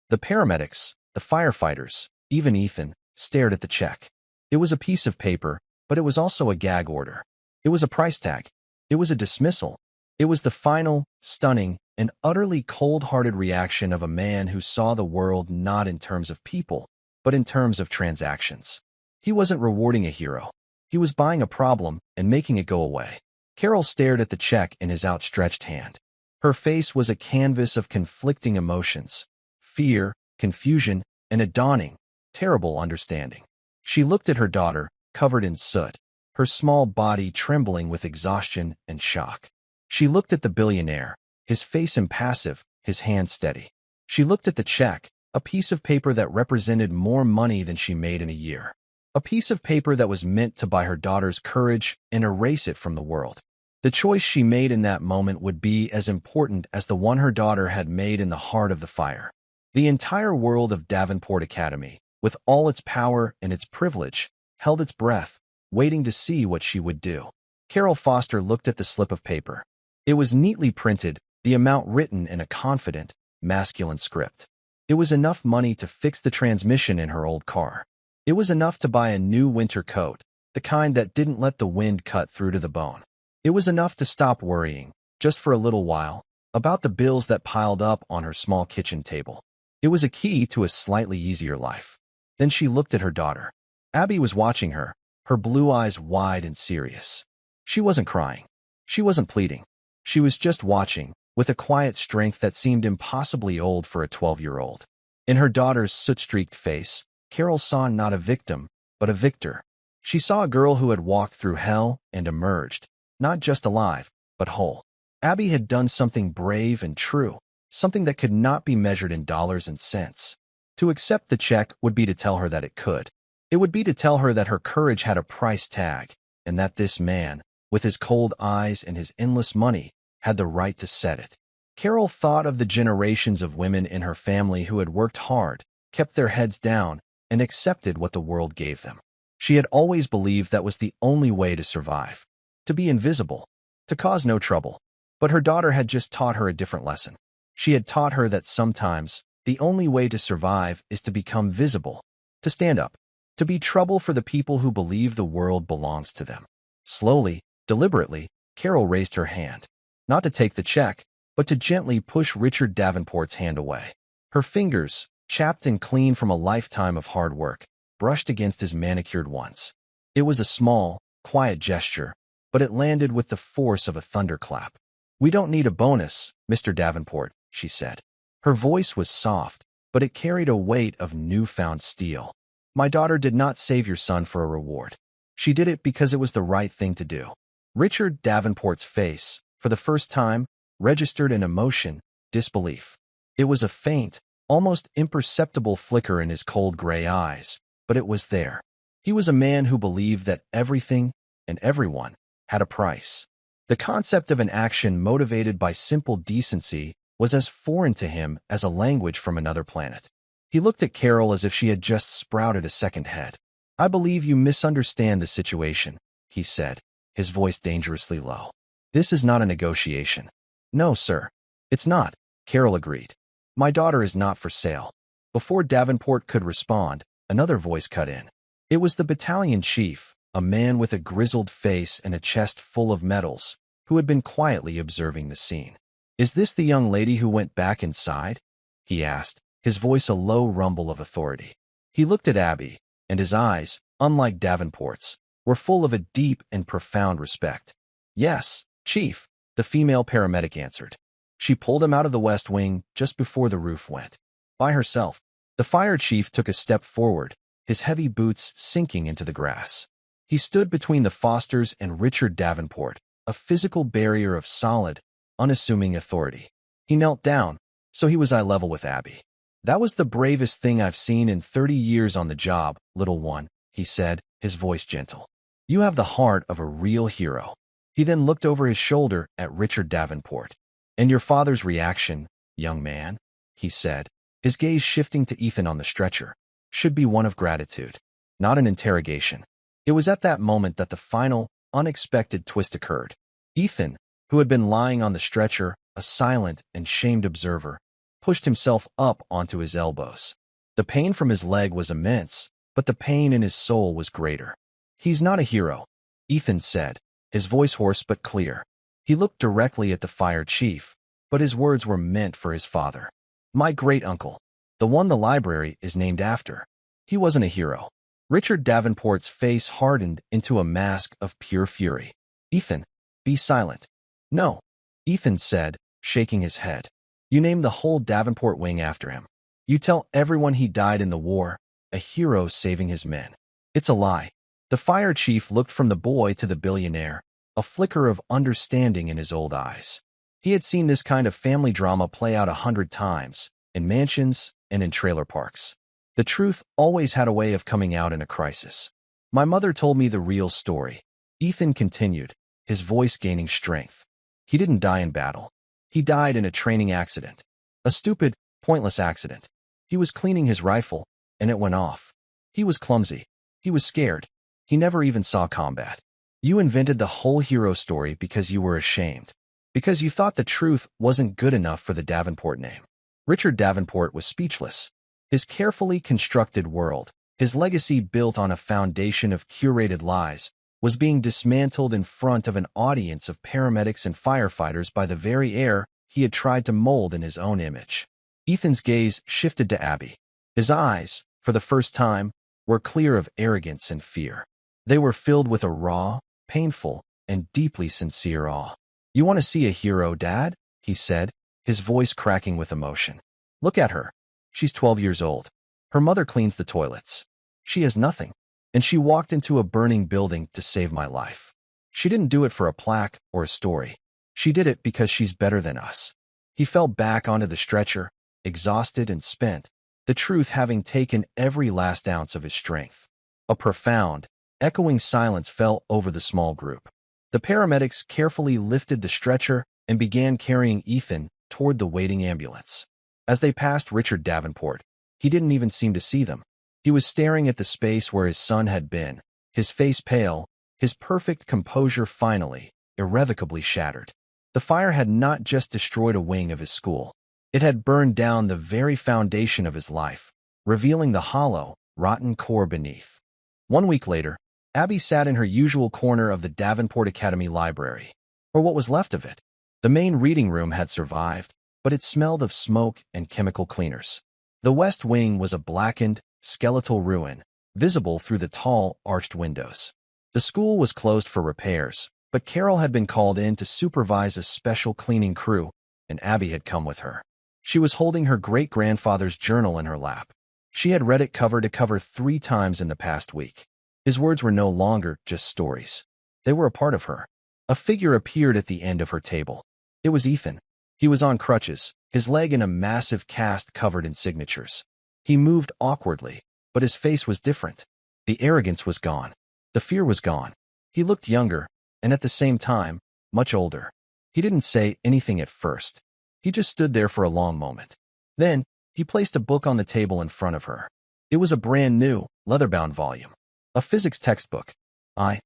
The paramedics, the firefighters, even Ethan, stared at the check. It was a piece of paper, but it was also a gag order. It was a price tag. It was a dismissal. It was the final, stunning, and utterly cold-hearted reaction of a man who saw the world not in terms of people, but in terms of transactions. He wasn't rewarding a hero. He was buying a problem and making it go away. Carol stared at the check in his outstretched hand. Her face was a canvas of conflicting emotions: fear, confusion, and a dawning, terrible understanding. She looked at her daughter, covered in soot, her small body trembling with exhaustion and shock. She looked at the billionaire, his face impassive, his hand steady. She looked at the check, a piece of paper that represented more money than she made in a year. A piece of paper that was meant to buy her daughter's courage and erase it from the world. The choice she made in that moment would be as important as the one her daughter had made in the heart of the fire. The entire world of Davenport Academy, with all its power and its privilege, held its breath, waiting to see what she would do. Carol Foster looked at the slip of paper. It was neatly printed, the amount written in a confident, masculine script. It was enough money to fix the transmission in her old car. It was enough to buy a new winter coat, the kind that didn't let the wind cut through to the bone. It was enough to stop worrying, just for a little while, about the bills that piled up on her small kitchen table. It was a key to a slightly easier life. Then she looked at her daughter. Abby was watching her, her blue eyes wide and serious. She wasn't crying. She wasn't pleading. She was just watching, with a quiet strength that seemed impossibly old for a 12-year-old. In her daughter's soot-streaked face, Carol saw not a victim, but a victor. She saw a girl who had walked through hell and emerged, not just alive, but whole. Abby had done something brave and true, something that could not be measured in dollars and cents. To accept the check would be to tell her that it could. It would be to tell her that her courage had a price tag, and that this man, with his cold eyes and his endless money, had the right to set it. Carol thought of the generations of women in her family who had worked hard, kept their heads down, and accepted what the world gave them. She had always believed that was the only way to survive, to be invisible, to cause no trouble. But her daughter had just taught her a different lesson. She had taught her that sometimes the only way to survive is to become visible, to stand up, to be trouble for the people who believe the world belongs to them. Slowly, deliberately, Carol raised her hand, not to take the check, but to gently push Richard Davenport's hand away. Her fingers, chapped and clean from a lifetime of hard work, brushed against his manicured ones. It was a small, quiet gesture, but it landed with the force of a thunderclap. "We don't need a bonus, Mr. Davenport," she said. Her voice was soft, but it carried a weight of newfound steel. "My daughter did not save your son for a reward. She did it because it was the right thing to do." Richard Davenport's face, for the first time, registered an emotion, disbelief. It was a faint, almost imperceptible flicker in his cold gray eyes, but it was there. He was a man who believed that everything and everyone had a price. The concept of an action motivated by simple decency was as foreign to him as a language from another planet. He looked at Carol as if she had just sprouted a second head. "I believe you misunderstand the situation," he said, his voice dangerously low. "This is not a negotiation." "No, sir. It's not," Carol agreed. "My daughter is not for sale." Before Davenport could respond, another voice cut in. It was the battalion chief, a man with a grizzled face and a chest full of medals, who had been quietly observing the scene. "Is this the young lady who went back inside?" he asked, his voice a low rumble of authority. He looked at Abby, and his eyes, unlike Davenport's, were full of a deep and profound respect. Yes, Chief, the female paramedic answered. She pulled him out of the West Wing just before the roof went. By herself, the fire chief took a step forward, his heavy boots sinking into the grass. He stood between the Fosters and Richard Davenport, a physical barrier of solid, unassuming authority. He knelt down, so he was eye level with Abby. That was the bravest thing I've seen in 30 years on the job, little one, he said, his voice gentle. You have the heart of a real hero. He then looked over his shoulder at Richard Davenport. And your father's reaction, young man, he said, his gaze shifting to Ethan on the stretcher, should be one of gratitude, not an interrogation. It was at that moment that the final, unexpected twist occurred. Ethan, who had been lying on the stretcher, a silent and shamed observer, pushed himself up onto his elbows. The pain from his leg was immense, but the pain in his soul was greater. He's not a hero, Ethan said, his voice hoarse but clear. He looked directly at the fire chief, but his words were meant for his father. My great-uncle, the one the library is named after. He wasn't a hero. Richard Davenport's face hardened into a mask of pure fury. Ethan, be silent. No, Ethan said, shaking his head. You name the whole Davenport wing after him. You tell everyone he died in the war, a hero saving his men. It's a lie. The fire chief looked from the boy to the billionaire, a flicker of understanding in his old eyes. He had seen this kind of family drama play out 100 times, in mansions and in trailer parks. The truth always had a way of coming out in a crisis. My mother told me the real story. Ethan continued, his voice gaining strength. He didn't die in battle. He died in a training accident. A stupid, pointless accident. He was cleaning his rifle, and it went off. He was clumsy. He was scared. He never even saw combat. You invented the whole hero story because you were ashamed. Because you thought the truth wasn't good enough for the Davenport name. Richard Davenport was speechless. His carefully constructed world, his legacy built on a foundation of curated lies, was being dismantled in front of an audience of paramedics and firefighters by the very air he had tried to mold in his own image. Ethan's gaze shifted to Abby. His eyes, for the first time, were clear of arrogance and fear. They were filled with a raw, painful, and deeply sincere awe. You want to see a hero, Dad? He said, his voice cracking with emotion. Look at her. She's 12 years old. Her mother cleans the toilets. She has nothing. And she walked into a burning building to save my life. She didn't do it for a plaque or a story. She did it because she's better than us. He fell back onto the stretcher, exhausted and spent, the truth having taken every last ounce of his strength. A profound, echoing silence fell over the small group. The paramedics carefully lifted the stretcher and began carrying Ethan toward the waiting ambulance. As they passed Richard Davenport, he didn't even seem to see them. He was staring at the space where his son had been, his face pale, his perfect composure finally, irrevocably shattered. The fire had not just destroyed a wing of his school. It had burned down the very foundation of his life, revealing the hollow, rotten core beneath. 1 week later, Abby sat in her usual corner of the Davenport Academy library, or what was left of it. The main reading room had survived, but it smelled of smoke and chemical cleaners. The West Wing was a blackened, skeletal ruin, visible through the tall, arched windows. The school was closed for repairs, but Carol had been called in to supervise a special cleaning crew, and Abby had come with her. She was holding her great-grandfather's journal in her lap. She had read it cover to cover 3 times in the past week. His words were no longer just stories. They were a part of her. A figure appeared at the end of her table. It was Ethan. He was on crutches, his leg in a massive cast covered in signatures. He moved awkwardly, but his face was different. The arrogance was gone. The fear was gone. He looked younger, and at the same time, much older. He didn't say anything at first. He just stood there for a long moment. Then, he placed a book on the table in front of her. It was a brand new, leather-bound volume. A physics textbook. I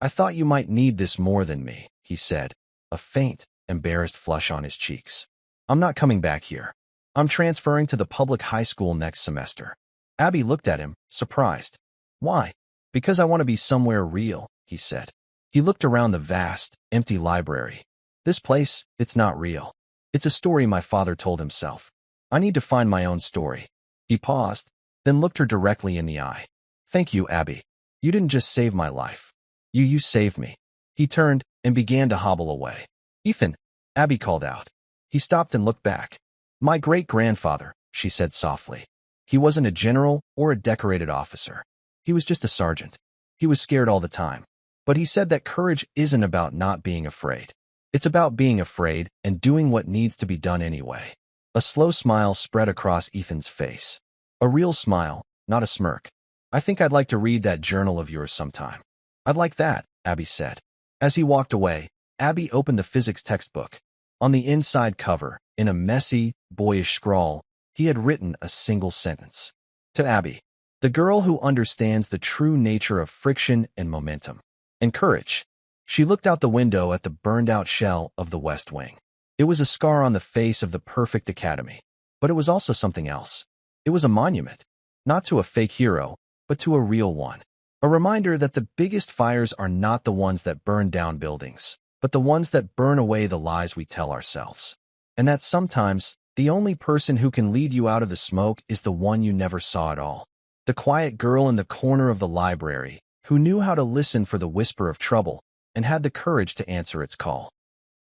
thought you might need this more than me, he said, a faint, embarrassed flush on his cheeks. I'm not coming back here. I'm transferring to the public high school next semester. Abby looked at him, surprised. Why? Because I want to be somewhere real, he said. He looked around the vast, empty library. This place, it's not real. It's a story my father told himself. I need to find my own story. He paused, then looked her directly in the eye. Thank you, Abby. You didn't just save my life. You saved me. He turned and began to hobble away. "Ethan," Abby called out. He stopped and looked back. "My great-grandfather," she said softly. "He wasn't a general or a decorated officer. He was just a sergeant. He was scared all the time. But he said that courage isn't about not being afraid. It's about being afraid and doing what needs to be done anyway." A slow smile spread across Ethan's face. A real smile, not a smirk. "I think I'd like to read that journal of yours sometime." "I'd like that," Abby said. As he walked away, Abby opened the physics textbook. On the inside cover, in a messy, boyish scrawl, he had written a single sentence. "To Abby, the girl who understands the true nature of friction and momentum. And courage." She looked out the window at the burned-out shell of the West Wing. It was a scar on the face of the perfect academy. But it was also something else. It was a monument, not to a fake hero, but to a real one. A reminder that the biggest fires are not the ones that burn down buildings, but the ones that burn away the lies we tell ourselves. And that sometimes, the only person who can lead you out of the smoke is the one you never saw at all. The quiet girl in the corner of the library, who knew how to listen for the whisper of trouble, and had the courage to answer its call.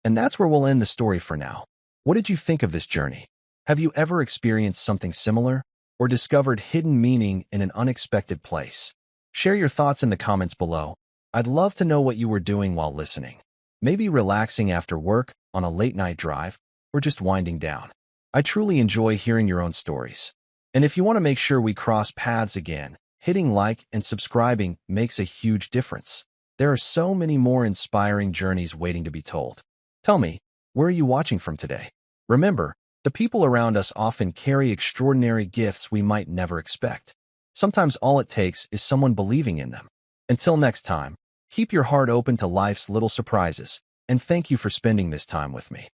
And that's where we'll end the story for now. What did you think of this journey? Have you ever experienced something similar, or discovered hidden meaning in an unexpected place? Share your thoughts in the comments below. I'd love to know what you were doing while listening. Maybe relaxing after work, on a late-night drive, or just winding down. I truly enjoy hearing your own stories. And if you want to make sure we cross paths again, hitting like and subscribing makes a huge difference. There are so many more inspiring journeys waiting to be told. Tell me, where are you watching from today? Remember, the people around us often carry extraordinary gifts we might never expect. Sometimes all it takes is someone believing in them. Until next time, keep your heart open to life's little surprises, and thank you for spending this time with me.